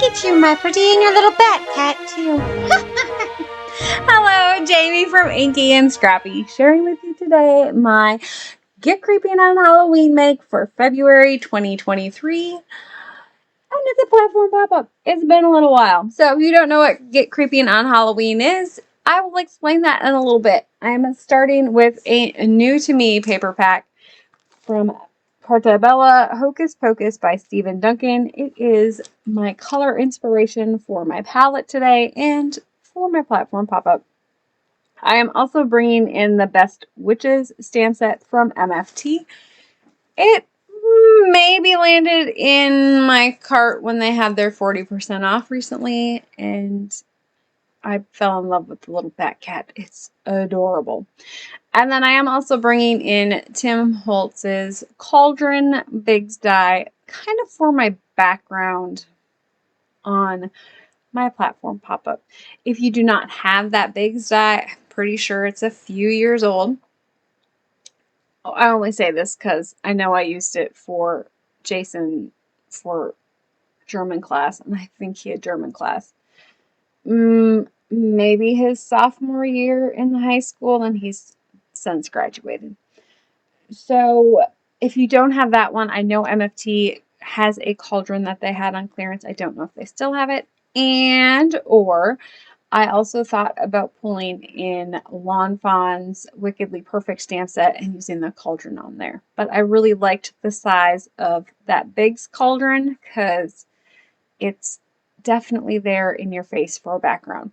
Look at you, my pretty, and your little bat cat, too. Hello, Jaime from Inky&Scrappy, sharing with you today my Get Creeping on Halloween make for February 2023. And it's a platform pop-up. It's been a little while. So if you don't know what Get Creeping on Halloween is, I will explain that in a little bit. I am starting with a new to me paper pack from Carta, Belle, Hocus Pocus by Stephen Duncan. It is my color inspiration for my palette today and for my platform pop-up. I am also bringing in the Best Witches stamp set from MFT. It maybe landed in my cart when they had their 40% off recently, and I fell in love with the little bat cat. It's adorable. And then I am also bringing in Tim Holtz's Cauldron Bigs die, kind of for my background on my platform pop-up. If you do not have that Bigs die, I'm pretty sure it's a few years old. I only say this because I know I used it for Jason for German class, and I think he had German class. Maybe his sophomore year in high school, and he's since graduated. So if you don't have that one, I know MFT has a cauldron that they had on clearance. I don't know if they still have it. Or I also thought about pulling in Lawn Fawn's Wickedly Perfect stamp set and using the cauldron on there. But I really liked the size of that Big's cauldron because it's definitely there in your face for a background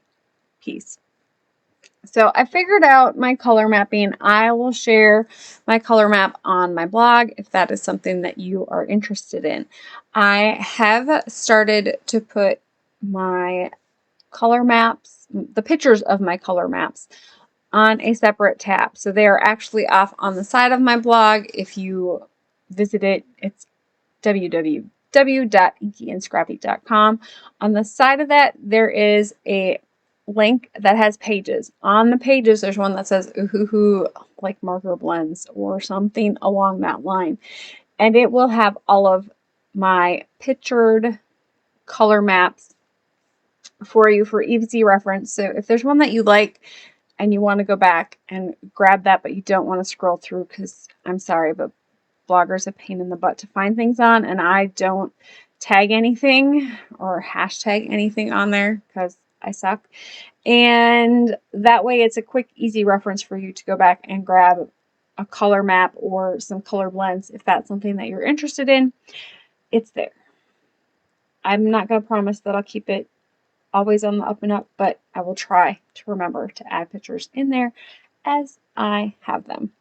piece. So I figured out my color mapping. I will share my color map on my blog if that is something that you are interested in. I have started to put my color maps, the pictures of my color maps, on a separate tab. So they are actually off on the side of my blog. If you visit it, it's www.InkyandScrappy.com. On the side of that, there is a link that has pages. On the pages, there's one that says Ohuhu, like marker blends or something along that line. And it will have all of my pictured color maps for you for easy reference. So if there's one that you like and you want to go back and grab that, but you don't want to scroll through, because I'm sorry, but Blogger's a pain in the butt to find things on, and I don't tag anything or hashtag anything on there because I suck. And that way it's a quick, easy reference for you to go back and grab a color map or some color blends if that's something that you're interested in. It's there. I'm not going to promise that I'll keep it always on the up and up, but I will try to remember to add pictures in there as I have them.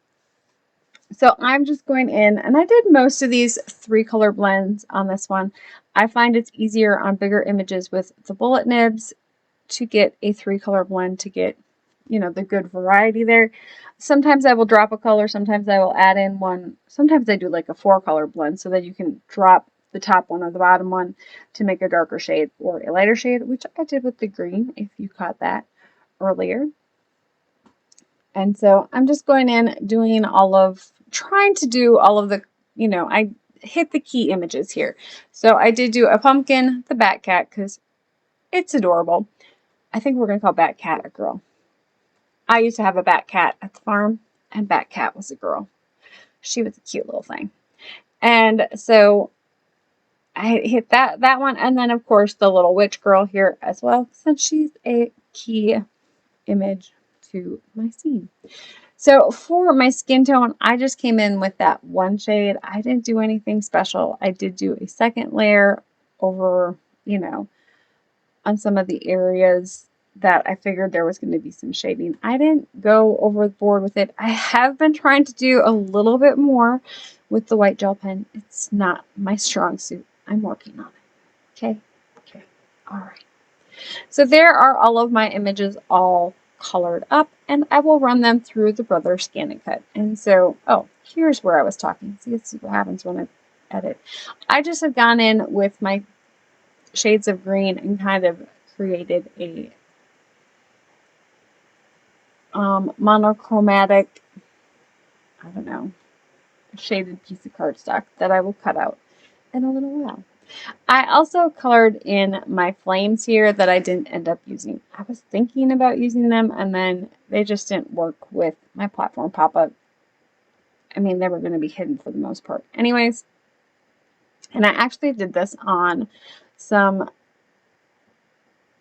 So I'm just going in, and I did most of these 3-color blends on this one. I find it's easier on bigger images with the bullet nibs to get a 3-color blend to get, you know, the good variety there. Sometimes I will drop a color, sometimes I will add in one. Sometimes I do like a 4-color blend so that you can drop the top one or the bottom one to make a darker shade or a lighter shade, which I did with the green, if you caught that earlier. And so I'm just going in, trying to do all of the, you know, I hit the key images here. So I did do a pumpkin, the bat cat, because it's adorable. I think we're going to call bat cat a girl. I used to have a bat cat at the farm, and bat cat was a girl. She was a cute little thing. And so I hit that one, and then of course the little witch girl here as well, since she's a key image to my scene. So for my skin tone, I just came in with that one shade. I didn't do anything special. I did do a second layer over, you know, on some of the areas that I figured there was going to be some shading. I didn't go overboard with it. I have been trying to do a little bit more with the white gel pen. It's not my strong suit. I'm working on it. Okay. All right. So there are all of my images all colored up, and I will run them through the Brother Scan and Cut. And so, here's where I was talking. See, let's see what happens when I edit. I just have gone in with my shades of green and kind of created a monochromatic, I don't know, shaded piece of cardstock that I will cut out in a little while. I also colored in my flames here that I didn't end up using. I was thinking about using them, and then they just didn't work with my platform pop-up. I mean, they were going to be hidden for the most part. Anyways, and I actually did this on some,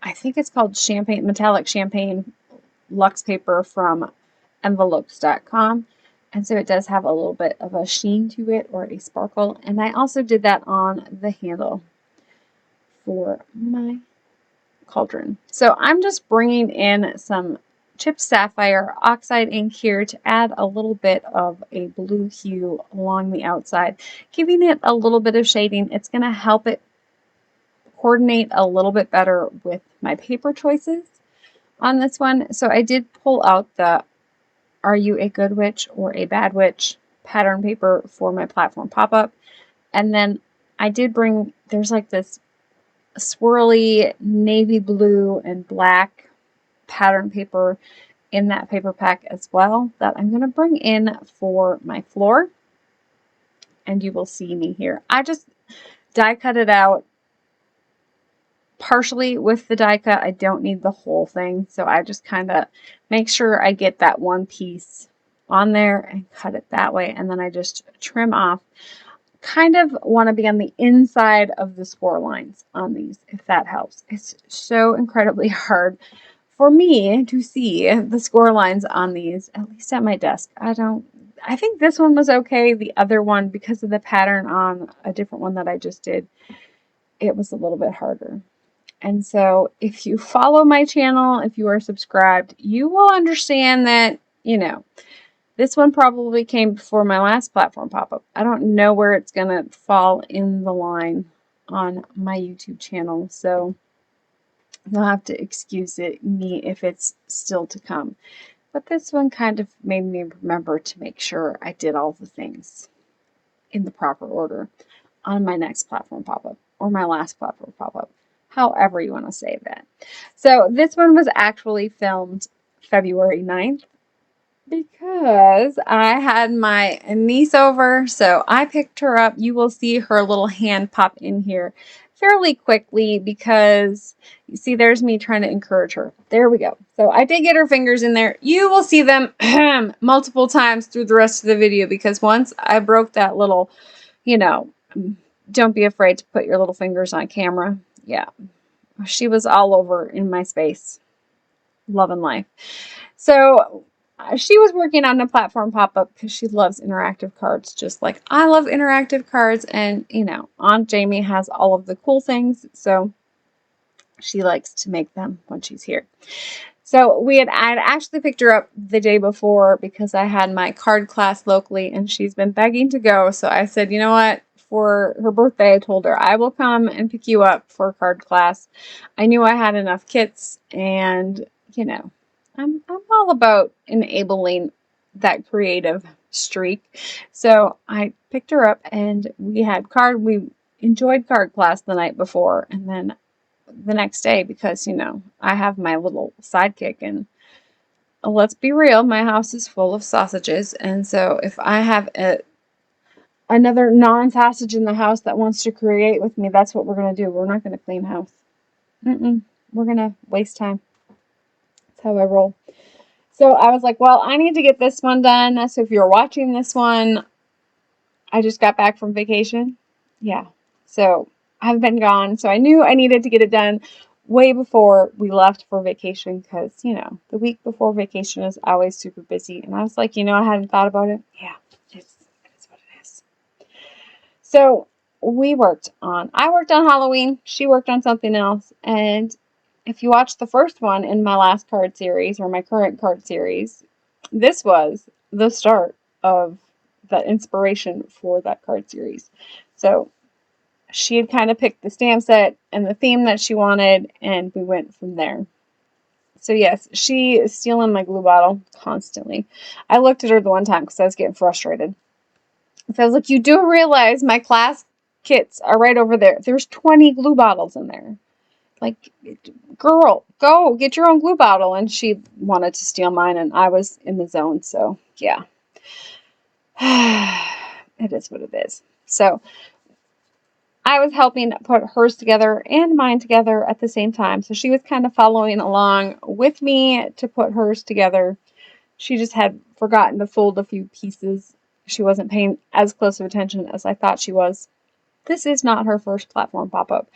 I think it's called champagne, metallic champagne luxe paper from envelopes.com. And so it does have a little bit of a sheen to it, or a sparkle. And I also did that on the handle for my cauldron. So I'm just bringing in some chipped sapphire oxide ink here to add a little bit of a blue hue along the outside, giving it a little bit of shading. It's going to help it coordinate a little bit better with my paper choices on this one. So I did pull out the Are You a Good Witch or a Bad Witch pattern paper for my platform pop-up. And then I did bring, there's like this swirly navy blue and black pattern paper in that paper pack as well that I'm going to bring in for my floor. And you will see me here. I just die cut it out partially with the die cut. I don't need the whole thing, so I just kind of make sure I get that one piece on there and cut it that way, and then I just trim off. Kind of want to be on the inside of the score lines on these, if that helps. It's so incredibly hard for me to see the score lines on these, at least at my desk. I think this one was okay. The other one, because of the pattern on a different one that I just did, it was a little bit harder. And so if you follow my channel, if you are subscribed, you will understand that, you know, this one probably came before my last platform pop-up. I don't know where it's going to fall in the line on my YouTube channel, so you'll have to excuse me if it's still to come. But this one kind of made me remember to make sure I did all the things in the proper order on my next platform pop-up, or my last platform pop-up, however you want to say that. So this one was actually filmed February 9th. Because I had my niece over, so I picked her up. You will see her little hand pop in here fairly quickly because you see there's me trying to encourage her. There we go. So I did get her fingers in there. You will see them multiple times through the rest of the video because once I broke that little, you know, don't be afraid to put your little fingers on camera. Yeah, she was all over in my space. Love and life. So she was working on a platform pop-up because she loves interactive cards, just like I love interactive cards. And, you know, Aunt Jaime has all of the cool things, so she likes to make them when she's here. So I'd actually picked her up the day before because I had my card class locally, and she's been begging to go. So I said, you know what? For her birthday, I told her I will come and pick you up for card class. I knew I had enough kits, and, you know, I'm all about enabling that creative streak. So I picked her up and we enjoyed card class the night before, and then the next day, because, you know, I have my little sidekick, and let's be real, my house is full of sausages. And so if I have another non-sausage in the house that wants to create with me, that's what we're going to do. We're not going to clean house. We're going to waste time. That's how I roll. So I was like, well, I need to get this one done. So if you're watching this one, I just got back from vacation. Yeah. So I've been gone. So I knew I needed to get it done way before we left for vacation because, you know, the week before vacation is always super busy. And I was like, you know, I hadn't thought about it. Yeah, it's what it is. So I worked on Halloween. She worked on something else. And if you watch the first one in my last card series, or my current card series, this was the start of the inspiration for that card series. So she had kind of picked the stamp set and the theme that she wanted, and we went from there. So yes, she is stealing my glue bottle constantly. I looked at her the one time because I was getting frustrated. So I was like, you do realize my class kits are right over there. There's 20 glue bottles in there. Like, girl, go get your own glue bottle. And she wanted to steal mine, and I was in the zone. So yeah, it is what it is. So I was helping put hers together and mine together at the same time. So she was kind of following along with me to put hers together. She just had forgotten to fold a few pieces. She wasn't paying as close of attention as I thought she was. This is not her first platform pop-up.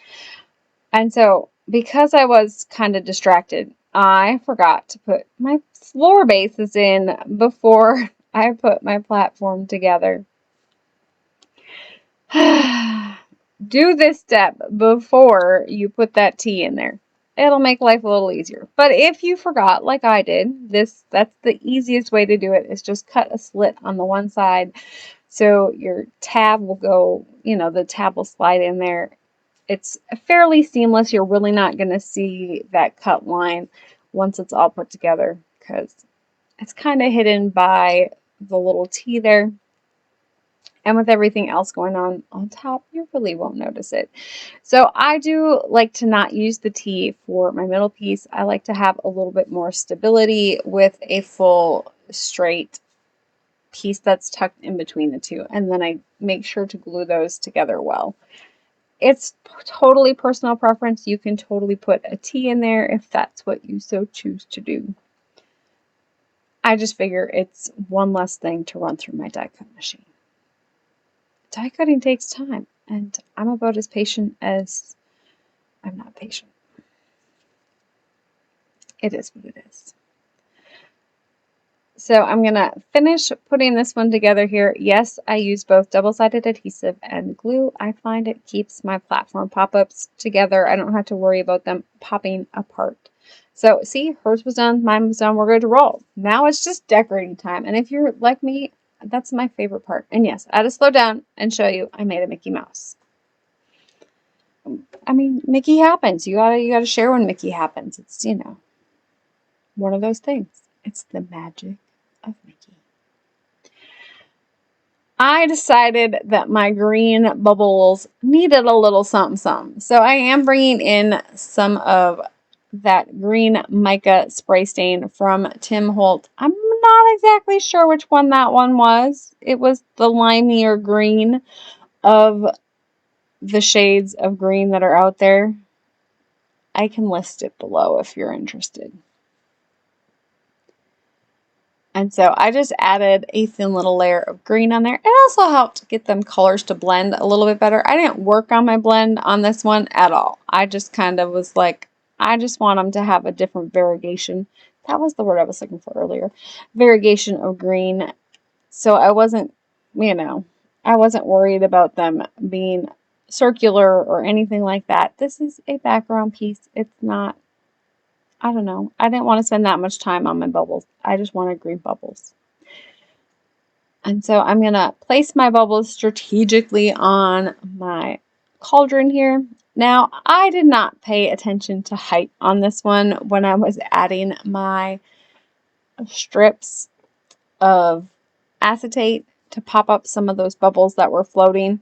And so because I was kind of distracted, I forgot to put my floor bases in before I put my platform together. Do this step before you put that tea in there. It'll make life a little easier. But if you forgot, like I did, that's the easiest way to do it, is just cut a slit on the one side so your tab will go, the tab will slide in there. It's fairly seamless. You're really not going to see that cut line once it's all put together because it's kind of hidden by the little T there. And with everything else going on top, you really won't notice it. So I do like to not use the T for my middle piece. I like to have a little bit more stability with a full straight piece that's tucked in between the two. And then I make sure to glue those together well. It's totally personal preference. You can totally put a T in there if that's what you so choose to do. I just figure it's one less thing to run through my die cut machine. Die cutting takes time, and I'm about as patient as I'm not patient. It is what it is. So I'm going to finish putting this one together here. Yes, I use both double-sided adhesive and glue. I find it keeps my platform pop-ups together. I don't have to worry about them popping apart. So see, hers was done, mine was done. We're good to roll. Now it's just decorating time. And if you're like me, that's my favorite part. And yes, I had to slow down and show you I made a Mickey Mouse. I mean, Mickey happens. You gotta share when Mickey happens. It's, one of those things. It's the magic of Mickey. I decided that my green bubbles needed a little something something. So I am bringing in some of that green mica spray stain from Tim Holt. I'm not exactly sure which one that one was. It was the limier green of the shades of green that are out there. I can list it below if you're interested. And so I just added a thin little layer of green on there. It also helped get them colors to blend a little bit better. I didn't work on my blend on this one at all. I just kind of was like, I just want them to have a different variegation. That was the word I was looking for earlier. Variegation of green. So I wasn't, I wasn't worried about them being circular or anything like that. This is a background piece. It's not, I don't know. I didn't want to spend that much time on my bubbles. I just wanted green bubbles. And so I'm going to place my bubbles strategically on my cauldron here. Now, I did not pay attention to height on this one when I was adding my strips of acetate to pop up some of those bubbles that were floating.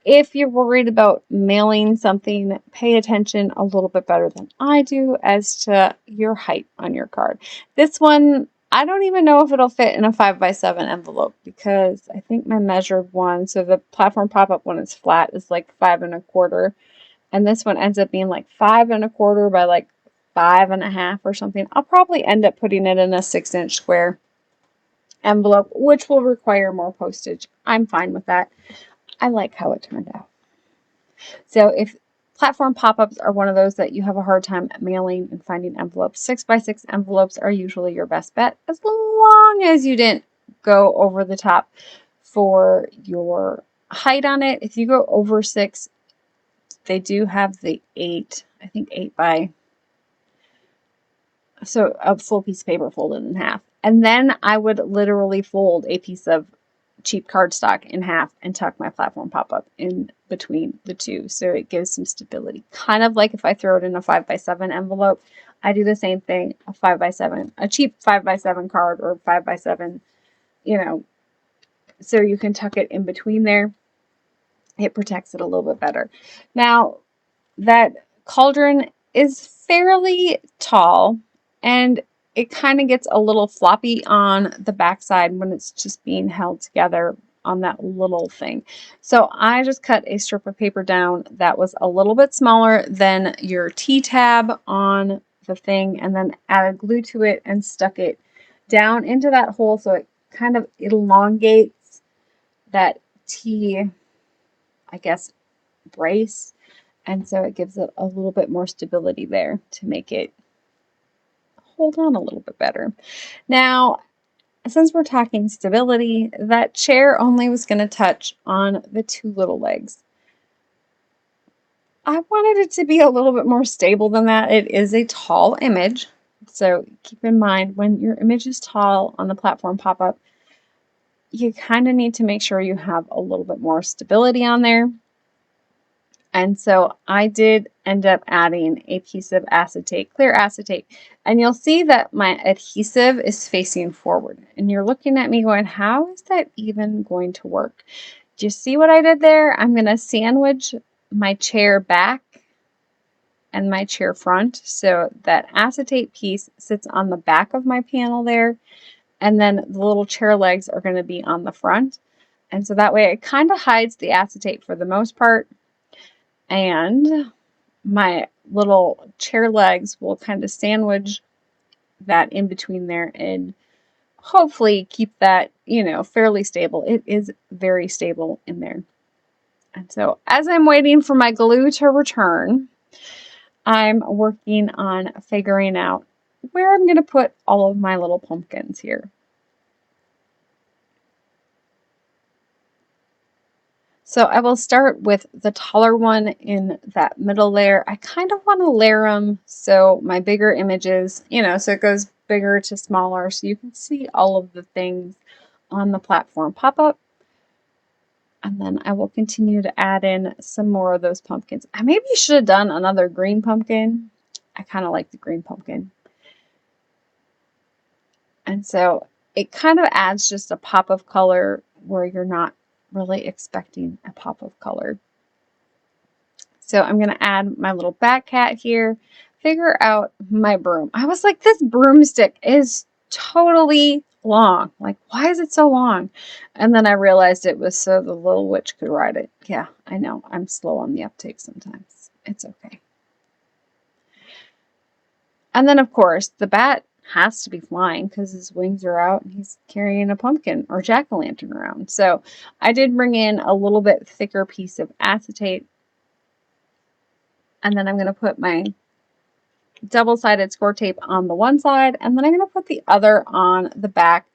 If you're worried about mailing something, pay attention a little bit better than I do as to your height on your card. This one, I don't even know if it'll fit in a 5x7 envelope because I think my measured one, so the platform pop-up when it's flat is like 5 1/4. And this one ends up being like 5 1/4 by like 5 1/2 or something. I'll probably end up putting it in a 6-inch square envelope, which will require more postage. I'm fine with that. I like how it turned out. So if platform pop-ups are one of those that you have a hard time mailing and finding envelopes, 6x6 envelopes are usually your best bet, as long as you didn't go over the top for your height on it. If you go over 6, they do have the 8, I think 8 by, so a full piece of paper folded in half. And then I would literally fold a piece of cheap cardstock in half and tuck my platform pop-up in between the two so it gives some stability. Kind of like if I throw it in a 5x7 envelope, I do the same thing, a 5x7, a cheap 5x7 card or 5x7, so you can tuck it in between there. It protects it a little bit better. Now, that cauldron is fairly tall and it kind of gets a little floppy on the backside when it's just being held together on that little thing. So I just cut a strip of paper down that was a little bit smaller than your T-tab on the thing, and then added glue to it and stuck it down into that hole so it kind of elongates that T, I guess, brace. And so it gives it a little bit more stability there to make it hold on a little bit better. Now, since we're talking stability, that chair only was going to touch on the two little legs. I wanted it to be a little bit more stable than that. It is a tall image, so keep in mind when your image is tall on the platform pop-up, you kind of need to make sure you have a little bit more stability on there. And so I did end up adding a piece of acetate, clear acetate. And you'll see that my adhesive is facing forward. And you're looking at me going, how is that even going to work? Do you see what I did there? I'm going to sandwich my chair back and my chair front. So that acetate piece sits on the back of my panel there. And then the little chair legs are going to be on the front. And so that way it kind of hides the acetate for the most part. And my little chair legs will kind of sandwich that in between there and hopefully keep that, you know, fairly stable. It is very stable in there. And so as I'm waiting for my glue to return, I'm working on figuring out where I'm going to put all of my little pumpkins here. So I will start with the taller one in that middle layer. I kind of want to layer them so my bigger images, you know, so it goes bigger to smaller so you can see all of the things on the platform pop up. And then I will continue to add in some more of those pumpkins. I maybe should have done another green pumpkin. I kind of like the green pumpkin. And so it kind of adds just a pop of color where you're not really expecting a pop of color. So I'm going to add my little bat cat here, figure out my broom. I was like, this broomstick is totally long. Like, why is it so long? And then I realized it was so the little witch could ride it. Yeah, I know. I'm slow on the uptake sometimes. It's okay. And then, of course, the bat has to be flying because his wings are out and he's carrying a pumpkin or jack-o'-lantern around. So I did bring in a little bit thicker piece of acetate. And then I'm going to put my double-sided score tape on the one side, and then I'm going to put the other on the back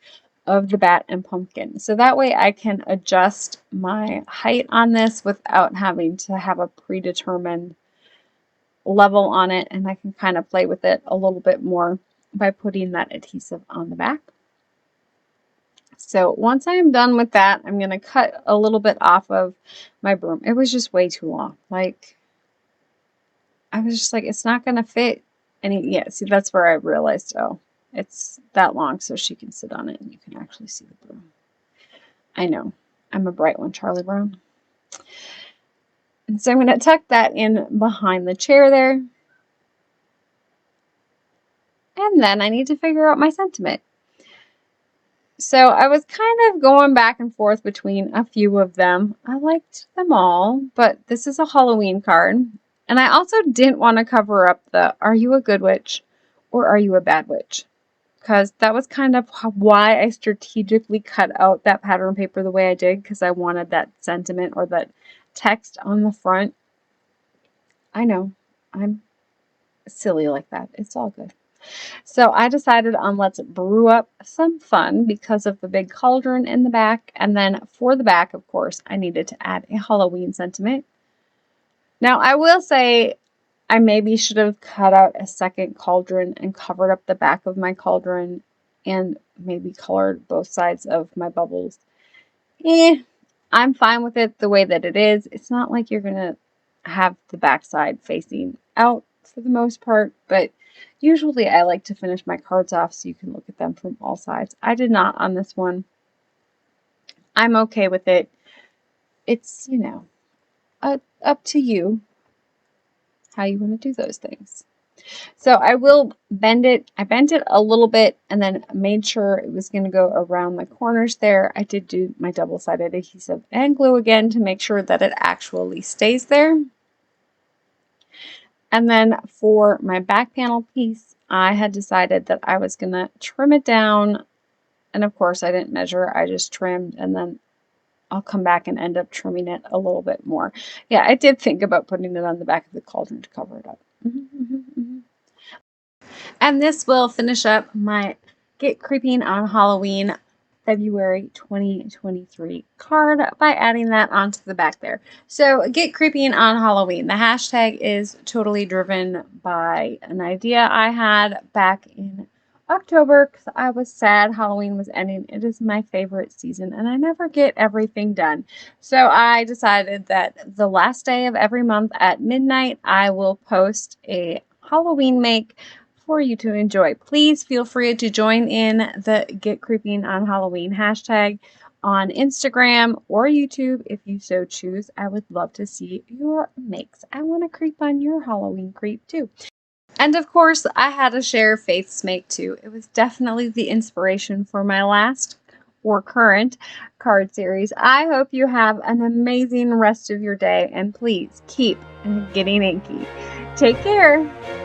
of the bat and pumpkin. So that way I can adjust my height on this without having to have a predetermined level on it, and I can kind of play with it a little bit more by putting that adhesive on the back. So once I am done with that, I'm going to cut a little bit off of my broom. It was just way too long. Like, I was just like, it's not going to fit. And yeah, see, that's where I realized, oh, it's that long so she can sit on it and you can actually see the broom. I know, I'm a bright one, Charlie Brown. And so I'm going to tuck that in behind the chair there. And then I need to figure out my sentiment. So I was kind of going back and forth between a few of them. I liked them all, but this is a Halloween card. And I also didn't want to cover up the, are you a good witch or are you a bad witch? Because that was kind of why I strategically cut out that pattern paper the way I did, because I wanted that sentiment or that text on the front. I know, I'm silly like that. It's all good. So I decided on let's brew up some fun because of the big cauldron in the back. And then for the back, of course, I needed to add a Halloween sentiment. Now, I will say I maybe should have cut out a second cauldron and covered up the back of my cauldron and maybe colored both sides of my bubbles. I'm fine with it the way that it is. It's not like you're going to have the backside facing out for the most part, but usually I like to finish my cards off so you can look at them from all sides. I did not on this one. I'm okay with it. It's, you know, up to you how you want to do those things. So I will bend it. I bent it a little bit and then made sure it was going to go around the corners there. I did do my double-sided adhesive and glue again to make sure that it actually stays there. And then for my back panel piece, I had decided that I was going to trim it down. And of course, I didn't measure. I just trimmed, and then I'll come back and end up trimming it a little bit more. Yeah, I did think about putting it on the back of the cauldron to cover it up. And this will finish up my Get Creeping on Halloween February 2023 card by adding that onto the back there. So Get Creeping on Halloween. The hashtag is totally driven by an idea I had back in October because I was sad Halloween was ending. It is my favorite season and I never get everything done. So I decided that the last day of every month at midnight, I will post a Halloween make for you to enjoy. Please feel free to join in the Get Creeping on Halloween hashtag on Instagram or YouTube if you so choose. I would love to see your makes. I want to creep on your Halloween creep too. And of course, I had to share Faith's make too. It was definitely the inspiration for my last or current card series. I hope you have an amazing rest of your day and please keep getting inky. Take care.